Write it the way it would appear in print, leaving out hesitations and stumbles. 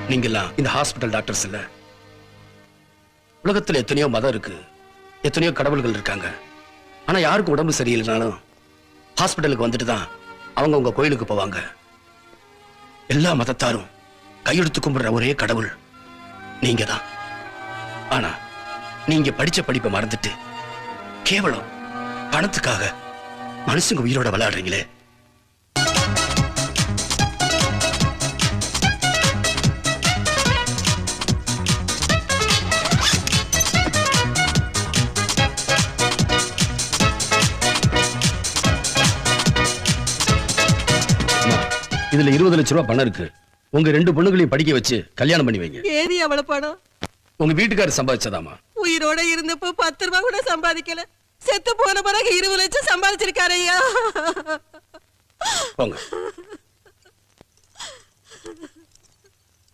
நீங்கெல்லாம் இந்த hospital doctors இல்ல. உலகத்துல எத்தனையோ மதம் இருக்கு, எத்தனையோ கடவுள்கள் இருக்காங்க. ஆனா யாருக்கும் உடம்பு சரியில்லைனாலும் ஹாஸ்பிட்டலுக்கு வந்துட்டு தான் அவங்க உங்க கோயிலுக்கு போவாங்க. எல்லா மதத்தாரும் கையெடுத்து கும்பிடுற ஒரே கடவுள் நீங்க தான். ஆனா நீங்க படிச்ச படிப்பை மறந்துட்டு கேவலம் பணத்துக்காக மனுஷங்க உயிரோட விளையாடுறீங்களே. இதுல 20 லட்சம் ரூபாய் பணம் இருக்கு. உங்க 2 பொண்ணுகளையும் படிக்க வச்சு கல்யாணம் பண்ணி வைங்க. ஏறி அவ்வளவு பணம் உங்க வீட்டுக்காரர் சம்பாதிச்சதாமா? உயிரோட இருந்தப்போ 10 ரூபாய் கூட சம்பாதிக்கல. செத்து போன பிறகு 20 லட்சம் சம்பாதிச்சிருக்காரு ஐயா. போங்க.